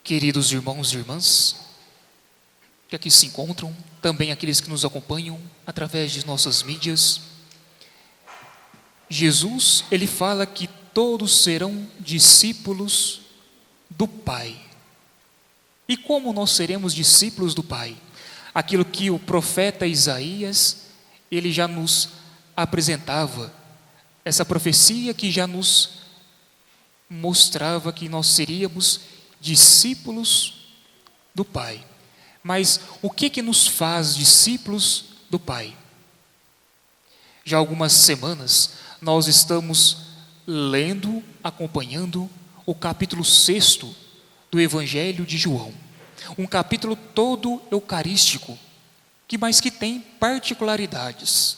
Queridos irmãos e irmãs, que aqui se encontram, também aqueles que nos acompanham através de nossas mídias, Jesus, ele fala que todos serão discípulos do Pai. E como nós seremos discípulos do Pai? Aquilo que o profeta Isaías, ele já nos apresentava, essa profecia que já nos mostrava que nós seríamos discípulos do Pai. Mas o que nos faz discípulos do Pai? Já há algumas semanas nós estamos lendo, acompanhando o capítulo 6 do Evangelho de João. Um capítulo todo eucarístico, mas que tem particularidades.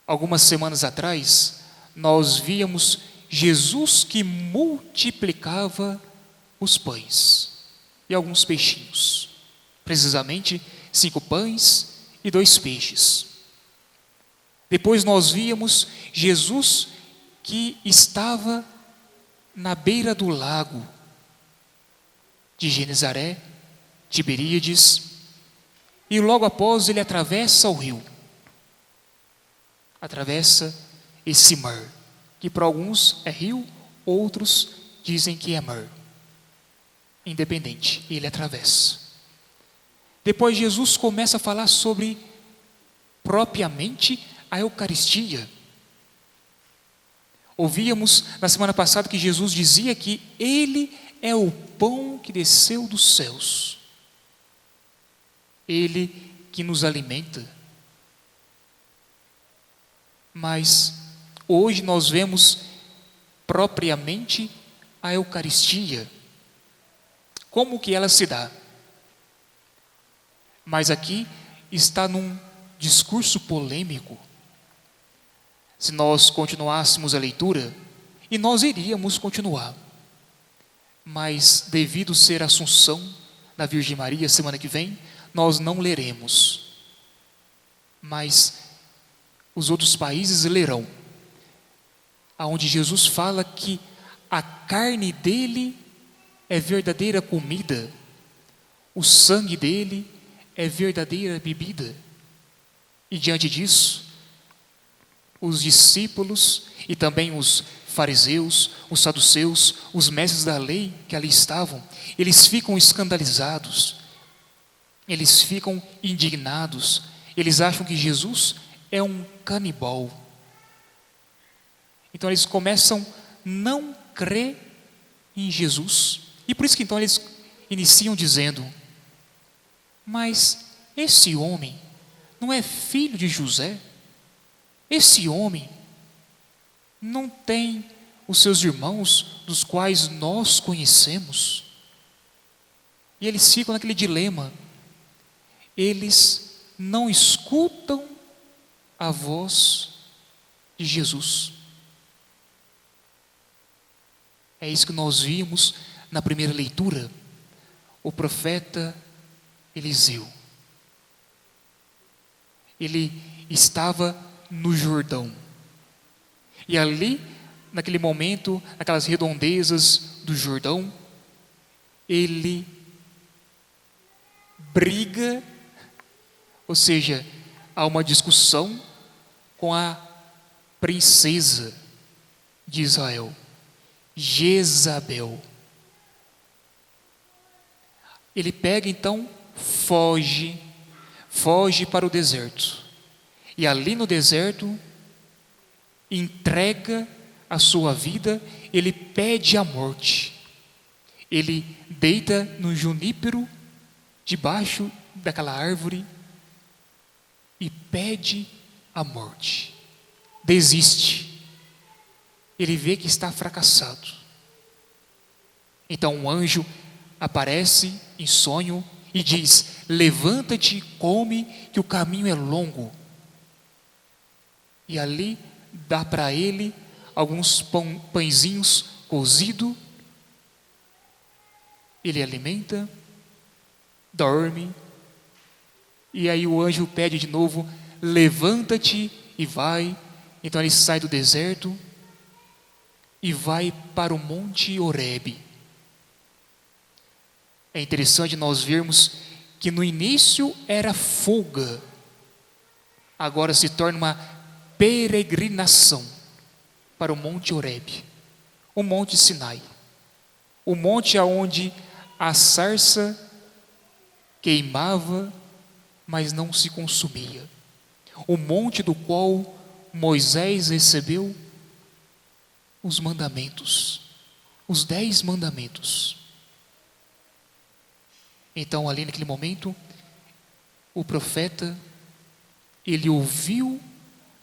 Algumas semanas atrás, nós víamos Jesus que multiplicava os pães e alguns peixinhos, precisamente 5 pães e 2 peixes. Depois nós víamos Jesus que estava na beira do lago de Genezaré, Tiberíades, e logo após ele atravessa o rio, atravessa esse mar, que para alguns é rio, outros dizem que é mar. Independente, ele atravessa. Depois Jesus começa a falar sobre propriamente a Eucaristia. Ouvíamos na semana passada que Jesus dizia que ele é o pão que desceu dos céus. Ele que nos alimenta. Mas hoje nós vemos propriamente a Eucaristia. Como que ela se dá? Mas aqui está num discurso polêmico. Se nós continuássemos a leitura, e nós iríamos continuar, mas devido ser a Assunção da Virgem Maria semana que vem, nós não leremos. Mas os outros países lerão, aonde Jesus fala que a carne dele é verdadeira comida, o sangue dele é verdadeira bebida. E diante disso, os discípulos e também os fariseus, os saduceus, os mestres da lei que ali estavam, eles ficam escandalizados, eles ficam indignados, eles acham que Jesus é um canibal. Então eles começam a não crer em Jesus. E por isso que então eles iniciam dizendo: mas esse homem não é filho de José? Esse homem não tem os seus irmãos, dos quais nós conhecemos? E eles ficam naquele dilema. Eles não escutam a voz de Jesus. É isso que nós vimos na primeira leitura. O profeta Eliseu. Ele estava no Jordão. E ali, naquele momento, naquelas redondezas do Jordão, ele briga, ou seja, há uma discussão com a princesa de Israel, Jezabel. Ele pega então, foge para o deserto. E ali no deserto, entrega a sua vida, ele pede a morte. Ele deita no junípero, debaixo daquela árvore, e pede a morte. Desiste. Ele vê que está fracassado. Então um anjo aparece em sonho e diz: levanta-te e come, que o caminho é longo. E ali dá para ele alguns pãezinhos cozidos. Ele alimenta, dorme. E aí o anjo pede de novo: levanta-te e vai. Então ele sai do deserto e vai para o Monte Horebe. É interessante nós vermos que no início era folga, agora se torna uma peregrinação para o Monte Horebe, o Monte Sinai, o monte aonde a sarça queimava, mas não se consumia, o monte do qual Moisés recebeu os mandamentos, os 10 mandamentos. Então, ali naquele momento, o profeta, ele ouviu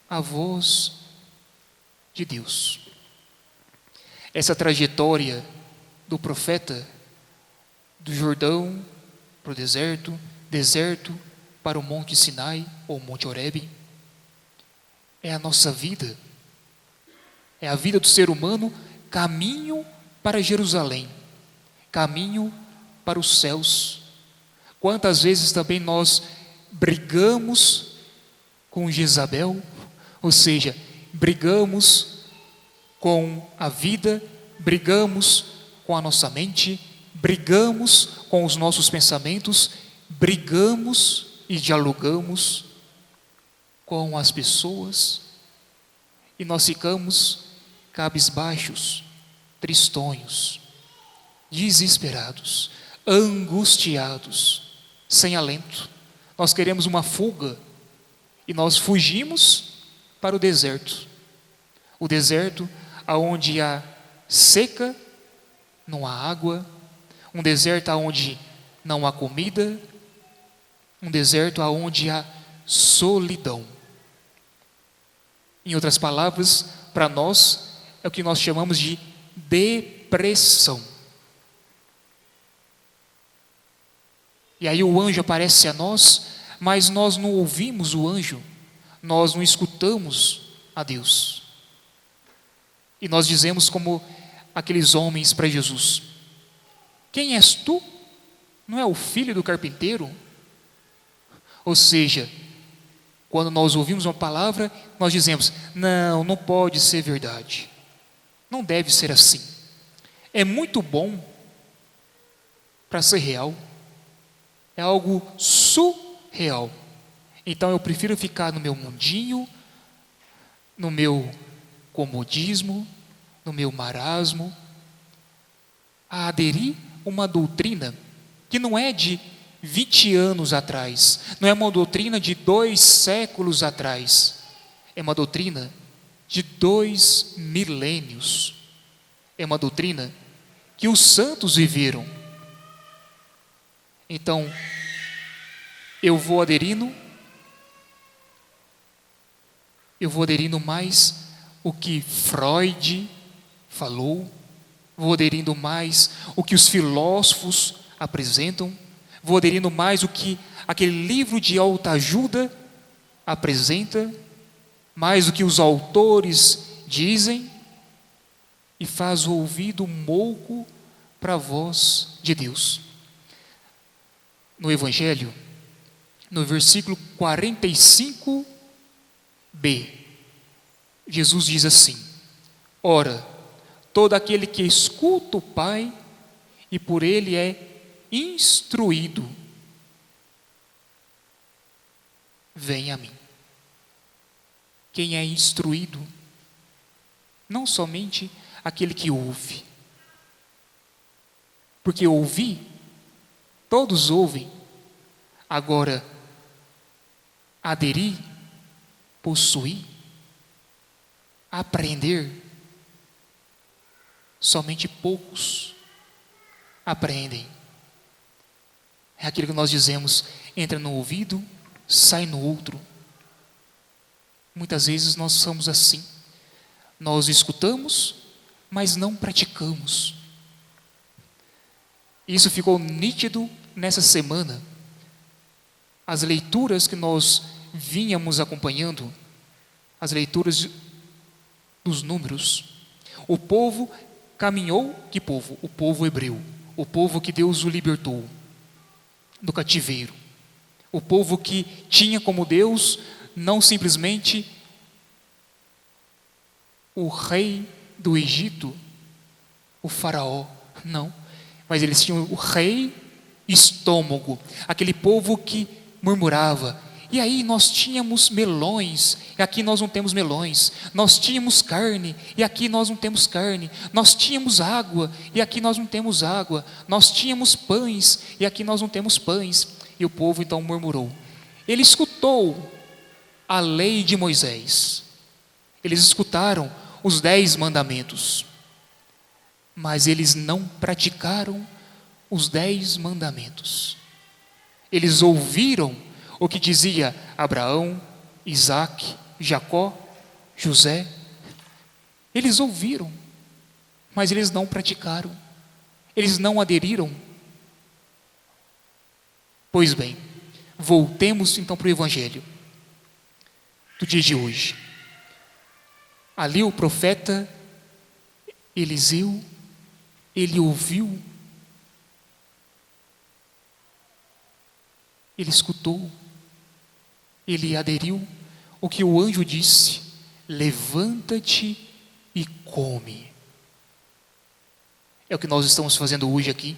a voz de Deus. Essa trajetória do profeta, do Jordão para o deserto, deserto para o Monte Sinai, ou Monte Horebe, é a nossa vida, é a vida do ser humano, caminho para Jerusalém, caminho para os céus. Quantas vezes também nós brigamos com Jezabel, ou seja, brigamos com a vida, brigamos com a nossa mente, brigamos com os nossos pensamentos, brigamos e dialogamos com as pessoas, e nós ficamos cabisbaixos, tristonhos, desesperados, angustiados, sem alento. Nós queremos uma fuga e nós fugimos para o deserto aonde há seca, não há água, um deserto aonde não há comida, um deserto aonde há solidão. Em outras palavras, para nós é o que nós chamamos de depressão. E aí o anjo aparece a nós, mas nós não ouvimos o anjo, nós não escutamos a Deus. E nós dizemos como aqueles homens para Jesus: quem és tu? Não é o filho do carpinteiro? Ou seja, quando nós ouvimos uma palavra, nós dizemos: não pode ser verdade, não deve ser assim, é muito bom para ser real, é algo surreal, então eu prefiro ficar no meu mundinho, no meu comodismo, no meu marasmo, a aderir uma doutrina que não é de 20 anos atrás, não é uma doutrina de 2 séculos atrás, é uma doutrina de 2 milênios, é uma doutrina que os santos viveram. Então, eu vou aderindo mais o que Freud falou, vou aderindo mais o que os filósofos apresentam, vou aderindo mais o que aquele livro de autoajuda apresenta, mais o que os autores dizem, e faz o ouvido mouco para a voz de Deus. No Evangelho, no versículo 45b, Jesus diz assim: ora, todo aquele que escuta o Pai e por ele é instruído, vem a mim. Quem é instruído? Não somente aquele que ouve, porque ouvir, todos ouvem. Agora, aderir, possuir, aprender, somente poucos aprendem. É aquilo que nós dizemos: entra no ouvido, sai no outro. Muitas vezes nós somos assim, nós escutamos, mas não praticamos. Isso ficou nítido nessa semana. As leituras que nós vínhamos acompanhando, as leituras dos números, o povo caminhou, que povo? O povo hebreu, o povo que Deus o libertou do cativeiro, o povo que tinha como Deus não simplesmente o rei do Egito, o faraó, não, mas eles tinham o rei estômago, aquele povo que murmurava. E aí nós tínhamos melões, e aqui nós não temos melões. Nós tínhamos carne, e aqui nós não temos carne. Nós tínhamos água, e aqui nós não temos água. Nós tínhamos pães, e aqui nós não temos pães. E o povo então murmurou. Ele escutou a lei de Moisés. Eles escutaram os 10 mandamentos. Mas eles não praticaram os 10 mandamentos. Eles ouviram o que dizia Abraão, Isaque, Jacó, José. Eles ouviram, mas eles não praticaram. Eles não aderiram. Pois bem, voltemos então para o Evangelho do dia de hoje. Ali o profeta Eliseu, ele ouviu, ele escutou, ele aderiu o que o anjo disse: levanta-te e come. É o que nós estamos fazendo hoje aqui.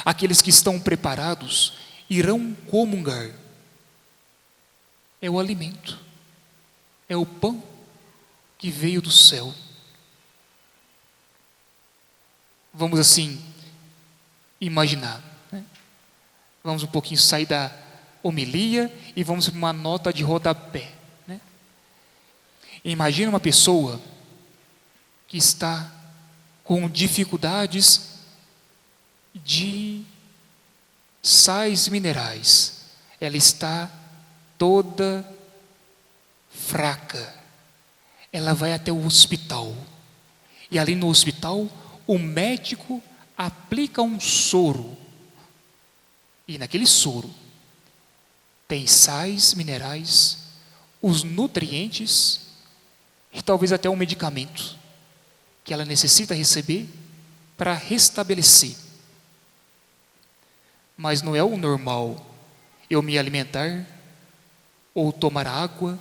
Aqueles que estão preparados irão comungar. É o alimento, é o pão que veio do céu. Vamos assim imaginar, né? Vamos um pouquinho sair da homilia e vamos para uma nota de rodapé, né? Imagina uma pessoa que está com dificuldades de sais minerais. Ela está toda fraca. Ela vai até o hospital. E ali no hospital, o médico aplica um soro. E naquele soro tem sais minerais, os nutrientes e talvez até um medicamento que ela necessita receber para restabelecer. Mas não é o normal eu me alimentar ou tomar água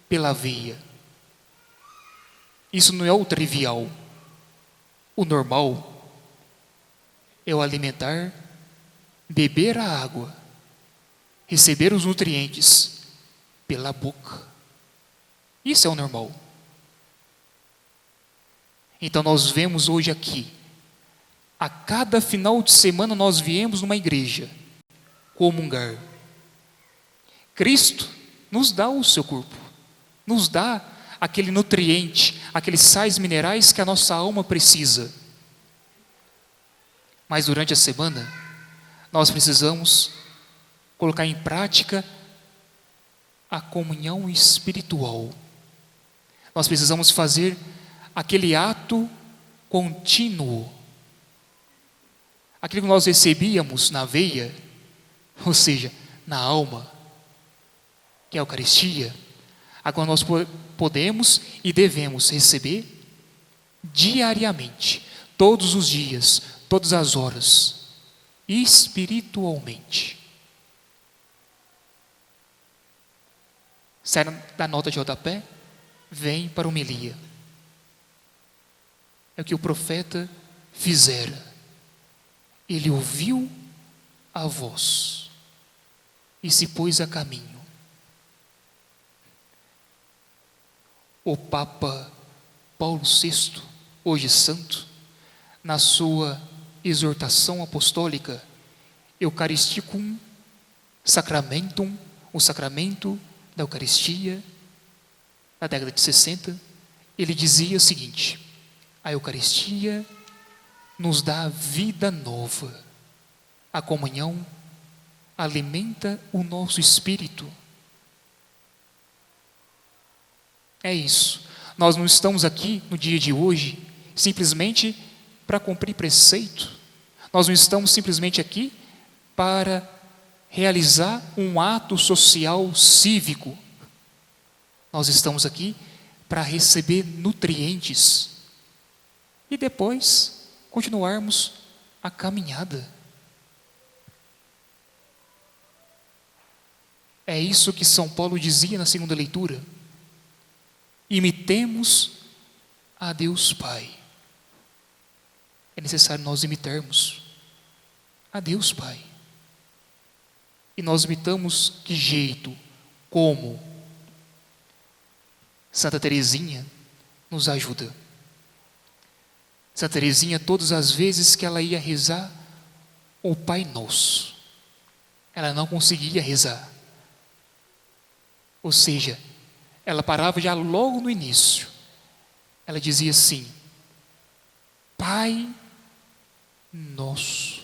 pela veia. Isso não é o trivial. O normal é o alimentar, beber a água, receber os nutrientes pela boca. Isso é o normal. Então nós vemos hoje aqui, a cada final de semana nós viemos numa igreja comungar. Cristo nos dá o seu corpo, nos dá aquele nutriente, aqueles sais minerais que a nossa alma precisa. Mas durante a semana, nós precisamos colocar em prática a comunhão espiritual. Nós precisamos fazer aquele ato contínuo. Aquilo que nós recebíamos na veia, ou seja, na alma, que é a Eucaristia, agora nós podemos e devemos receber diariamente, todos os dias, todas as horas, espiritualmente. Sai da nota de rodapé, vem para a homilia. É o que o profeta fizera. Ele ouviu a voz e se pôs a caminho. O Papa Paulo VI, hoje santo, na sua exortação apostólica Eucharisticum Sacramentum, o sacramento da Eucaristia, na década de 60, ele dizia o seguinte: a Eucaristia nos dá vida nova, a comunhão alimenta o nosso espírito. É isso. Nós não estamos aqui no dia de hoje simplesmente para cumprir preceito. Nós não estamos simplesmente aqui para realizar um ato social cívico. Nós estamos aqui para receber nutrientes e depois continuarmos a caminhada. É isso que São Paulo dizia na segunda leitura. Imitemos a Deus Pai. É necessário nós imitarmos a Deus Pai. E nós imitamos que jeito? Como? Santa Teresinha nos ajuda. Santa Teresinha, todas as vezes que ela ia rezar o Pai Nosso, ela não conseguia rezar. Ou seja, ela parava já logo no início. Ela dizia assim: Pai Nosso.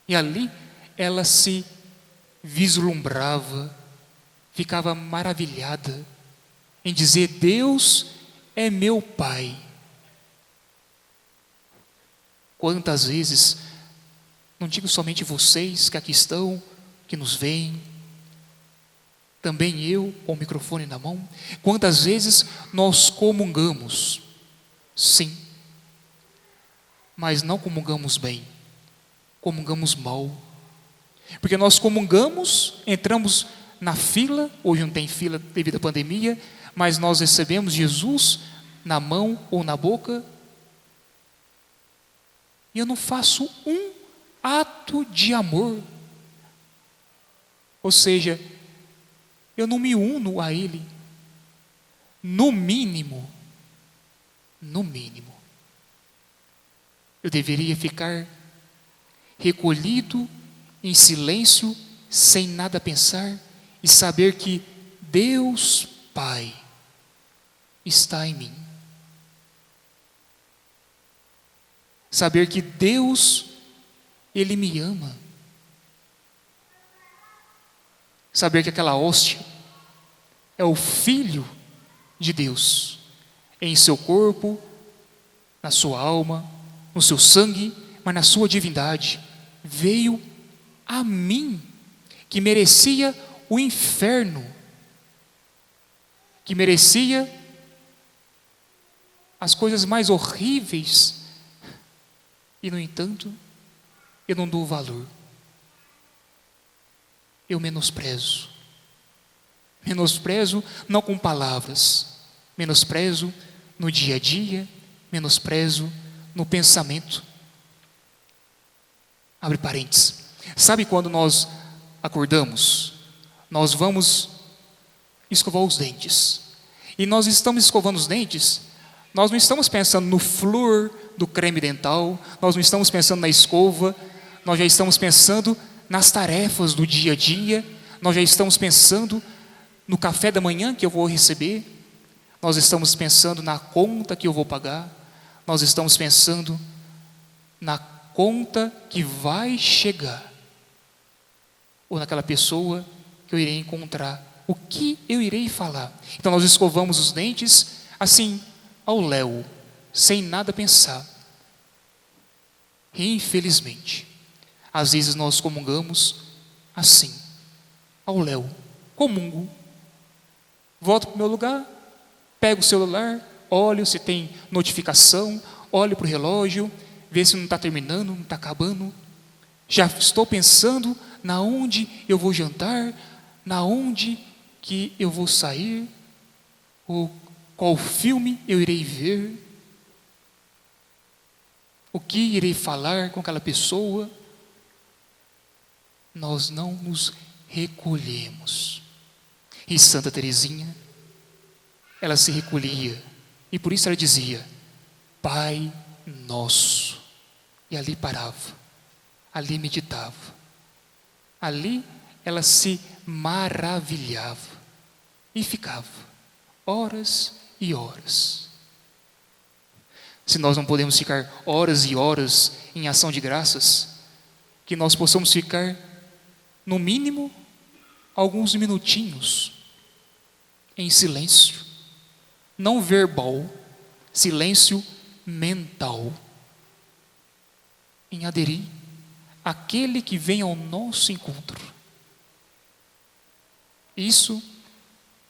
E ali ela se vislumbrava, ficava maravilhada em dizer: Deus é meu Pai. Quantas vezes, não digo somente vocês que aqui estão, que nos veem, também eu com o microfone na mão, quantas vezes nós comungamos, sim, mas não comungamos bem, comungamos mal, porque nós comungamos, entramos na fila, hoje não tem fila devido à pandemia, mas nós recebemos Jesus na mão ou na boca, e eu não faço um ato de amor, ou seja, eu não me uno a Ele, no mínimo, eu deveria ficar recolhido, em silêncio, sem nada pensar, e saber que Deus Pai está em mim. Saber que Deus, Ele me ama. Saber que aquela hóstia é o Filho de Deus, em seu corpo, na sua alma, no seu sangue, mas na sua divindade, veio a mim, que merecia o inferno, que merecia as coisas mais horríveis, e no entanto, eu não dou valor, eu menosprezo não com palavras, menosprezo no dia a dia, menosprezo no pensamento. Abre parênteses. Sabe quando nós acordamos, nós vamos escovar os dentes, e nós estamos escovando os dentes, nós não estamos pensando no flúor do creme dental, nós não estamos pensando na escova, nós já estamos pensando nas tarefas do dia a dia, nós já estamos pensando no café da manhã que eu vou receber, nós estamos pensando na conta que eu vou pagar, nós estamos pensando na conta que vai chegar, ou naquela pessoa que eu irei encontrar, o que eu irei falar. Então nós escovamos os dentes assim, ao léu, sem nada pensar. E infelizmente, às vezes nós comungamos assim, ao léu, comungo, volto para o meu lugar, pego o celular, olho se tem notificação, olho para o relógio, vê se não está terminando, não está acabando, já estou pensando na onde eu vou jantar, na onde que eu vou sair, ou qual filme eu irei ver, o que irei falar com aquela pessoa. Nós não nos recolhemos. E Santa Teresinha, ela se recolhia, e por isso ela dizia: Pai Nosso, e ali parava, ali meditava, ali ela se maravilhava, e ficava horas e horas. Se nós não podemos ficar horas e horas em ação de graças, que nós possamos ficar, no mínimo, alguns minutinhos em silêncio, não verbal, silêncio mental, em aderir àquele que vem ao nosso encontro. Isso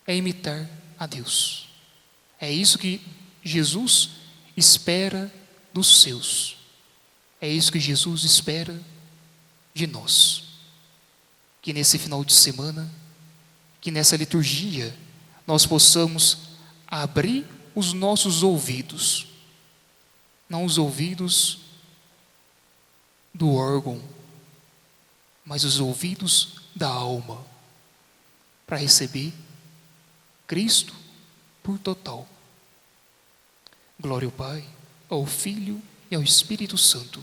é imitar a Deus. É isso que Jesus espera dos seus. É isso que Jesus espera de nós. Que nesse final de semana, que nessa liturgia, nós possamos abrir os nossos ouvidos, não os ouvidos do órgão, mas os ouvidos da alma, para receber Cristo por total. Glória ao Pai, ao Filho e ao Espírito Santo.